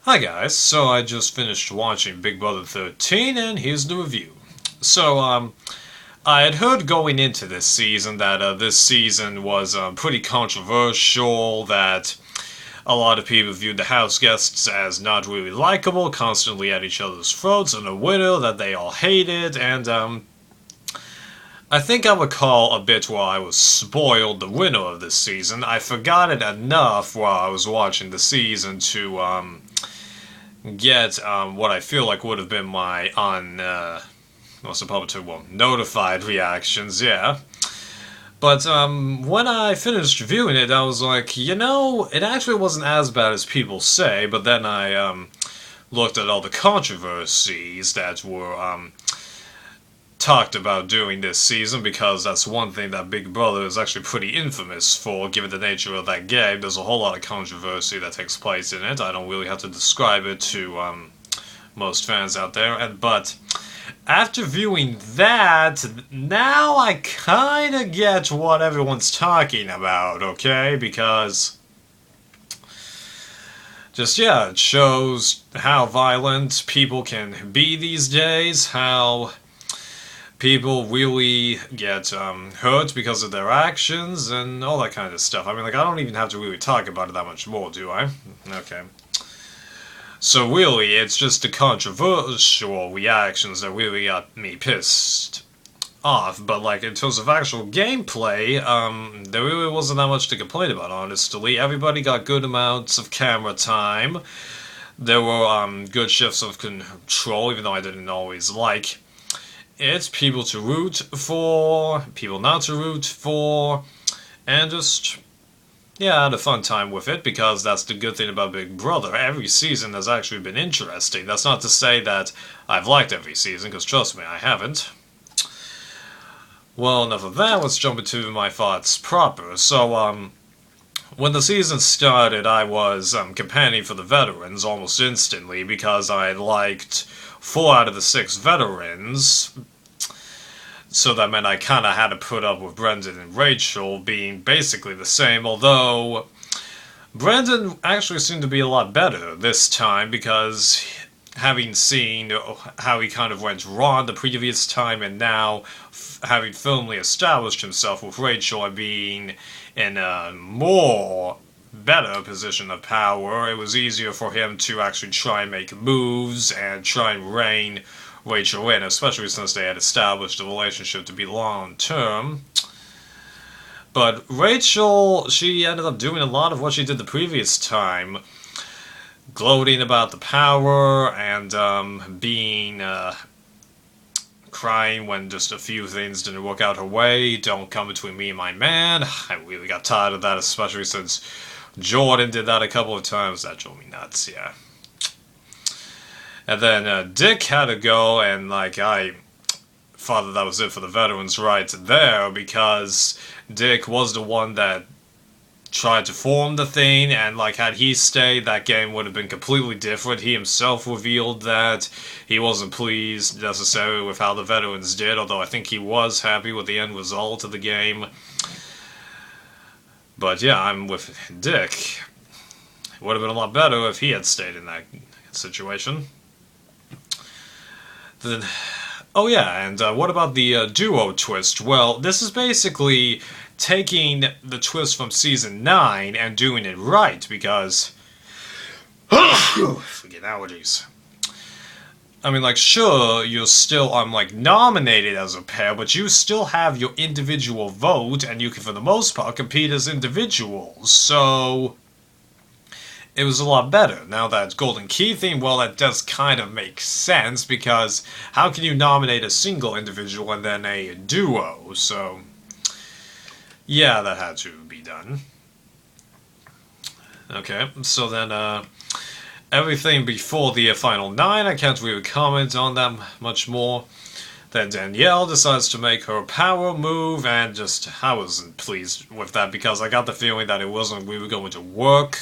Hi guys, so I just finished watching Big Brother 13 and here's the review. So, I had heard going into this season that this season was pretty controversial, that a lot of people viewed the house guests as not really likable, constantly at each other's throats, and a winner that they all hated, and I think I recall a bit where I was spoiled the winner of this season. I forgot it enough while I was watching the season to get what I feel like would have been my what's the public term? Well, notified reactions, yeah. But when I finished viewing it, I was like, it actually wasn't as bad as people say. But then I looked at all the controversies that were talked about during this season, because that's one thing that Big Brother is actually pretty infamous for, given the nature of that game. There's a whole lot of controversy that takes place in it. I don't really have to describe it to most fans out there, but after viewing that, now I kind of get what everyone's talking about, okay? Because yeah, it shows how violent people can be these days, how people really get hurt because of their actions and all that kind of stuff. I mean, like, I don't even have to really talk about it that much more, do I? Okay. So really, it's just the controversial reactions that really got me pissed off. But, like, in terms of actual gameplay, there really wasn't that much to complain about, honestly. Everybody got good amounts of camera time. There were good shifts of control, even though I didn't always like it's people to root for, people not to root for, and just, yeah, I had a fun time with it, because that's the good thing about Big Brother. Every season has actually been interesting. That's not to say that I've liked every season, because trust me, I haven't. Well, enough of that, let's jump into my thoughts proper. So, when the season started, I was campaigning for the veterans almost instantly, because I liked 4 out of the 6 veterans, so that meant I kind of had to put up with Brendan and Rachel being basically the same, although Brendan actually seemed to be a lot better this time, because having seen how he kind of went wrong the previous time, and now having firmly established himself with Rachel and being in a more better position of power, it was easier for him to actually try and make moves and try and rein Rachel in, especially since they had established the relationship to be long-term. But Rachel, she ended up doing a lot of what she did the previous time, gloating about the power and being crying when just a few things didn't work out her way. Don't come between me and my man. I really got tired of that, especially since Jordan did that a couple of times. That drove me nuts, yeah. And then Dick had to go, and like I thought that was it for the veterans right there, because Dick was the one that tried to form the thing, and like had he stayed, that game would have been completely different. He himself revealed that he wasn't pleased necessarily with how the veterans did, although I think he was happy with the end result of the game. But yeah, I'm with Dick. It would have been a lot better if he had stayed in that situation. Then, oh yeah, and what about the duo twist? Well, this is basically taking the twist from season 9 and doing it right, because forget allergies. I mean, like, sure, you're still like nominated as a pair, but you still have your individual vote, and you can, for the most part, compete as individuals. So it was a lot better. Now that Golden Key theme, well, that does kind of make sense, because how can you nominate a single individual and then a duo? So yeah, that had to be done. Okay, so then everything before the final 9, I can't really comment on that much more. Then Danielle decides to make her power move, and just, I wasn't pleased with that, because I got the feeling that it wasn't really going to work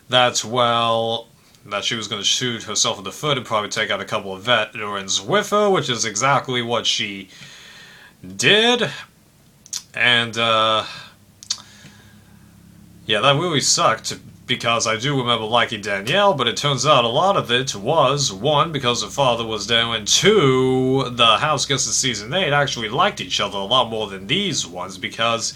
that well, that she was going to shoot herself in the foot and probably take out a couple of veterans with her, which is exactly what she did. And yeah, that really sucked, because I do remember liking Danielle, but it turns out a lot of it was, one, because her father was there, and two, the house guests in Season 8 actually liked each other a lot more than these ones, because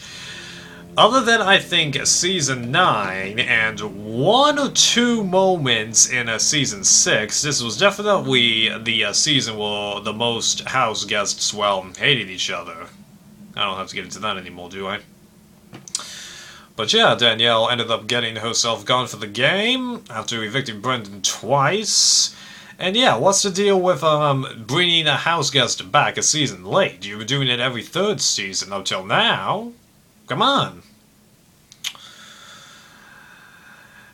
other than, I think, Season 9 and one or two moments in Season 6, this was definitely the season where the most house guests, well, hated each other. I don't have to get into that anymore, do I? But yeah, Danielle ended up getting herself gone for the game after evicting Brendan twice. And yeah, what's the deal with bringing a house guest back a season late? You were doing it every third season up till now. Come on.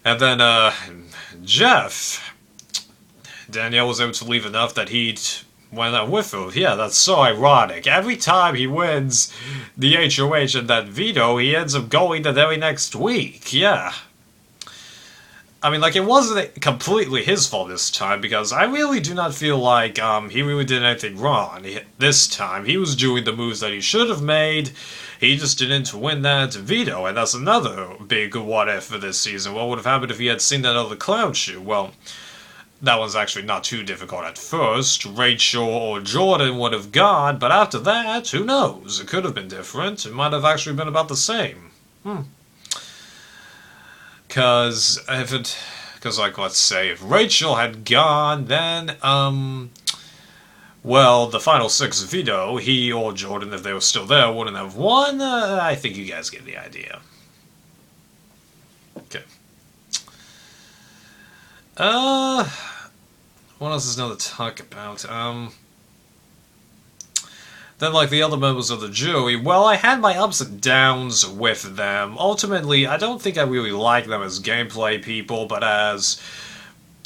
And then Jeff, Danielle was able to leave enough that he'd went out with her. Yeah, that's so ironic. Every time he wins the HOH and that veto, he ends up going the very next week. Yeah. I mean, like, it wasn't completely his fault this time, because I really do not feel like he really did anything wrong this time. He was doing the moves that he should have made. He just didn't win that veto, and that's another big what-if for this season. What would have happened if he had seen that other clown shoe? Well, that was actually not too difficult at first. Rachel or Jordan would have gone, but after that, who knows? It could have been different. It might have actually been about the same. Because like, let's say, if Rachel had gone, then, well, the final 6 veto, he or Jordan, if they were still there, wouldn't have won. I think you guys get the idea. Okay. What else is there to talk about? Then, like, the other members of the jury, well, I had my ups and downs with them. Ultimately, I don't think I really like them as gameplay people, but as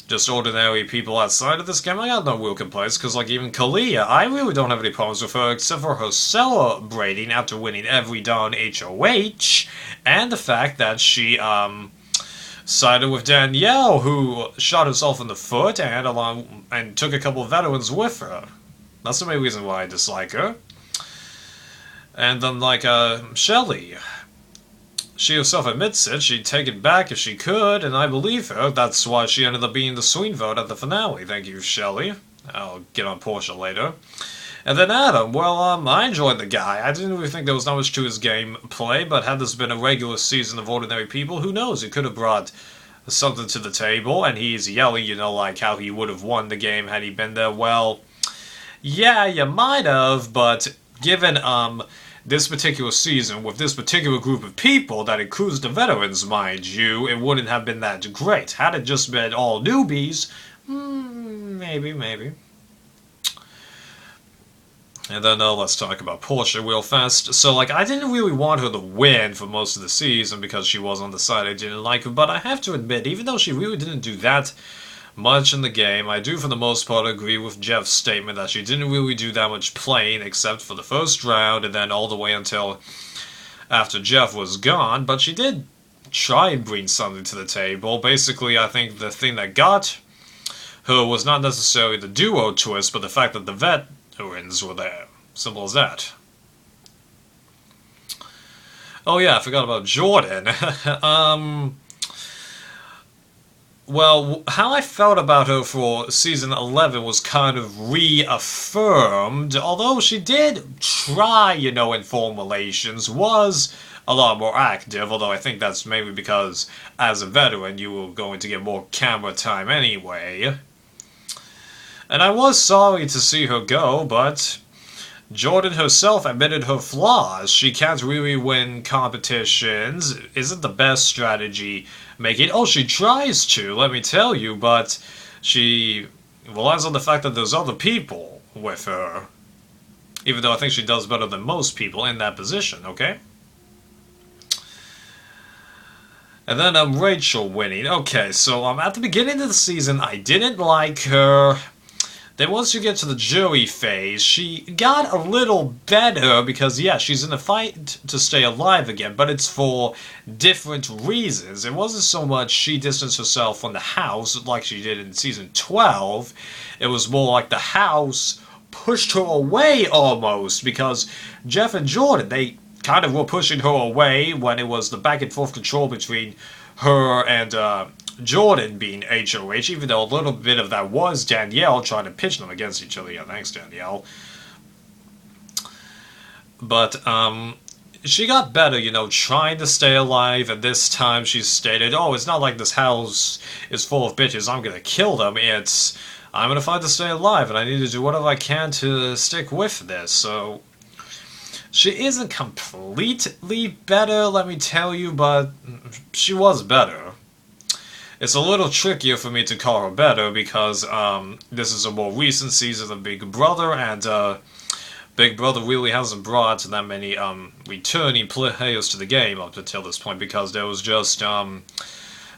just ordinary people outside of this game, I got no real complaints, because, like, even Kalia, I really don't have any problems with her, except for her celebrating after winning every darn HOH, and the fact that she, sided with Danielle, who shot herself in the foot and took a couple of veterans with her. That's the main reason why I dislike her. And then, like, Shelly. She herself admits it. She'd take it back if she could, and I believe her. That's why she ended up being the swing vote at the finale. Thank you, Shelly. I'll get on Portia later. And then Adam, well, I enjoyed the guy. I didn't really think there was not much to his gameplay, but had this been a regular season of Ordinary People, who knows? He could have brought something to the table, and he's yelling, you know, like how he would have won the game had he been there. Well, yeah, you might have, but given, this particular season, with this particular group of people, that includes the veterans, mind you, it wouldn't have been that great. Had it just been all newbies, maybe. And then let's talk about Portia real fast. So, like, I didn't really want her to win for most of the season because she was on the side I didn't like her, but I have to admit, even though she really didn't do that much in the game, I do for the most part agree with Jeff's statement that she didn't really do that much playing except for the first round and then all the way until after Jeff was gone, but she did try and bring something to the table. Basically, I think the thing that got her was not necessarily the duo twist, but the fact that the veterans were there. Simple as that. Oh yeah, I forgot about Jordan. Well, how I felt about her for Season 11 was kind of reaffirmed, although she did try, you know, in formulations, was a lot more active, although I think that's maybe because, as a veteran, you were going to get more camera time anyway. And I was sorry to see her go, but Jordan herself admitted her flaws. She can't really win competitions, isn't the best strategy making. Oh, she tries to, let me tell you, but she relies on the fact that there's other people with her. Even though I think she does better than most people in that position, okay? And then Rachel winning. Okay, so at the beginning of the season, I didn't like her. Then once you get to the jury phase, she got a little better because, yeah, she's in a fight to stay alive again, but it's for different reasons. It wasn't so much she distanced herself from the house like she did in Season 12. It was more like the house pushed her away almost, because Jeff and Jordan, they kind of were pushing her away when it was the back and forth control between her and Jordan being HOH, even though a little bit of that was Danielle trying to pitch them against each other. Yeah, thanks, Danielle. But, she got better, trying to stay alive, and this time she stated, oh, it's not like this house is full of bitches, I'm gonna kill them, it's, I'm gonna fight to stay alive, and I need to do whatever I can to stick with this, so... She isn't completely better, let me tell you, but she was better. It's a little trickier for me to call her better, because, this is a more recent season of Big Brother, and, Big Brother really hasn't brought that many returning players to the game up until this point, because there was just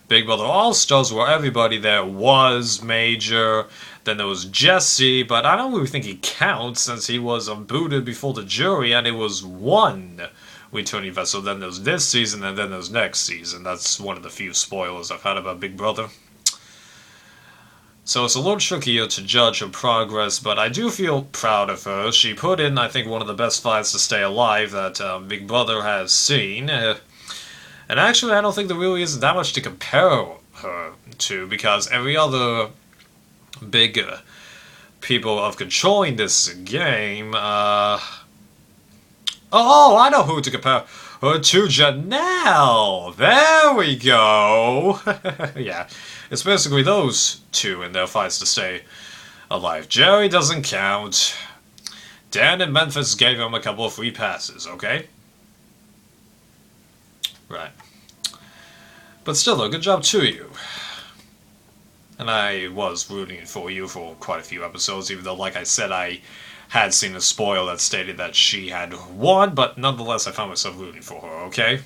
Big Brother All-Stars where everybody there was major. Then there was Jesse, but I don't really think he counts since he was booted before the jury and it was one returning vessel. Then there's this season and then there's next season. That's one of the few spoilers I've had about Big Brother. So it's a little trickier to judge her progress, but I do feel proud of her. She put in, I think, one of the best fights to stay alive that Big Brother has seen. And actually, I don't think there really isn't that much to compare her to, because every other big people of controlling this game, oh, I know who to compare her to. Janelle! There we go! Yeah. It's basically those two in their fights to stay alive. Jerry doesn't count. Dan and Memphis gave him a couple of free passes, okay? Right. But still, though, good job to you. And I was rooting for you for quite a few episodes, even though, like I said, I had seen a spoil that stated that she had won, but nonetheless, I found myself rooting for her, okay?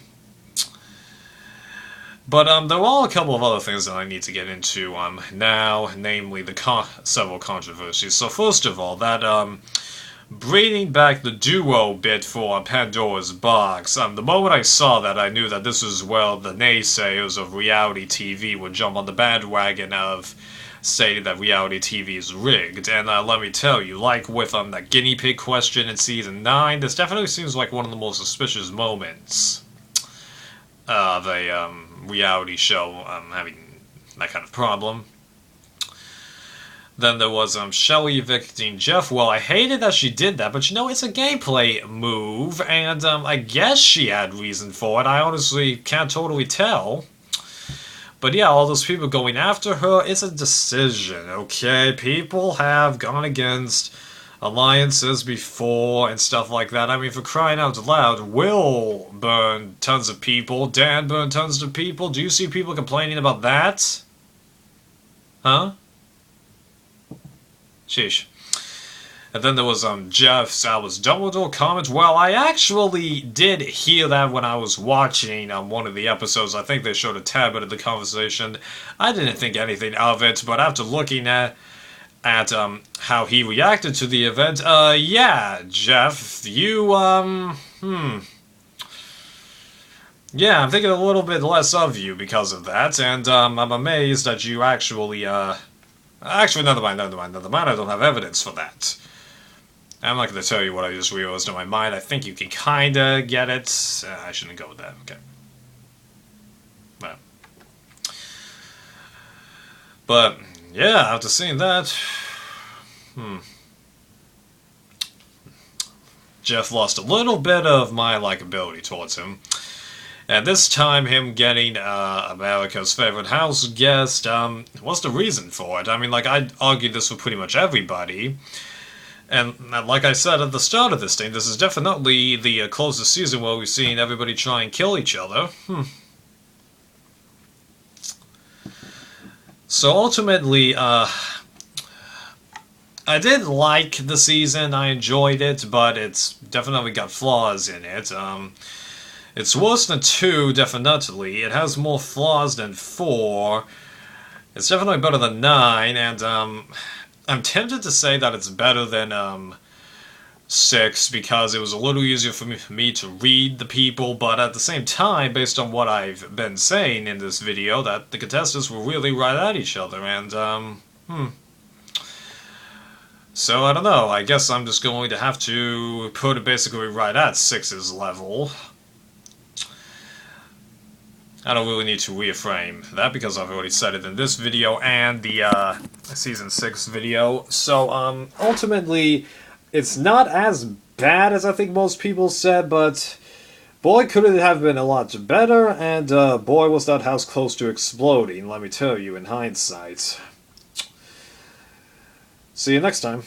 But there are a couple of other things that I need to get into now, namely the several controversies. So first of all, that bringing back the duo bit for Pandora's Box. The moment I saw that, I knew that this was where the naysayers of reality TV would jump on the bandwagon of stating that reality TV is rigged. And let me tell you, like with that guinea pig question in Season 9, this definitely seems like one of the most suspicious moments of a reality show having that kind of problem. Then there was Shelly evicting Jeff. Well, I hated that she did that, but it's a gameplay move, and I guess she had reason for it. I honestly can't totally tell. But yeah, all those people going after her, it's a decision, okay? People have gone against alliances before and stuff like that. I mean, for crying out loud, Will burned tons of people, Dan burned tons of people. Do you see people complaining about that? Huh? Sheesh. And then there was Jeff's Albus Dumbledore comment. Well, I actually did hear that when I was watching one of the episodes. I think they showed a tad bit of the conversation. I didn't think anything of it, but after looking at how he reacted to the event, yeah, Jeff, you, yeah, I'm thinking a little bit less of you because of that, and, I'm amazed that you actually, actually, never mind, I don't have evidence for that. I'm not gonna tell you what I just realized in my mind. I think you can kinda get it. I shouldn't go with that, okay. Well. But, yeah, after seeing that, Jeff lost a little bit of my likability towards him. And this time, him getting America's favorite house guest, what's the reason for it? I mean, like, I'd argue this with pretty much everybody. And like I said at the start of this thing, this is definitely the closest season where we've seen everybody try and kill each other. So ultimately, I did like the season, I enjoyed it, but it's definitely got flaws in it. It's worse than 2, definitely. It has more flaws than 4. It's definitely better than 9, and I'm tempted to say that it's better than 6 because it was a little easier for me to read the people, but at the same time, based on what I've been saying in this video, that the contestants were really right at each other, and, So, I don't know, I guess I'm just going to have to put it basically right at 6's level. I don't really need to reframe that because I've already said it in this video and the season 6 video. So ultimately, it's not as bad as I think most people said, but boy, could it have been a lot better, and boy, was that house close to exploding, let me tell you, in hindsight. See you next time.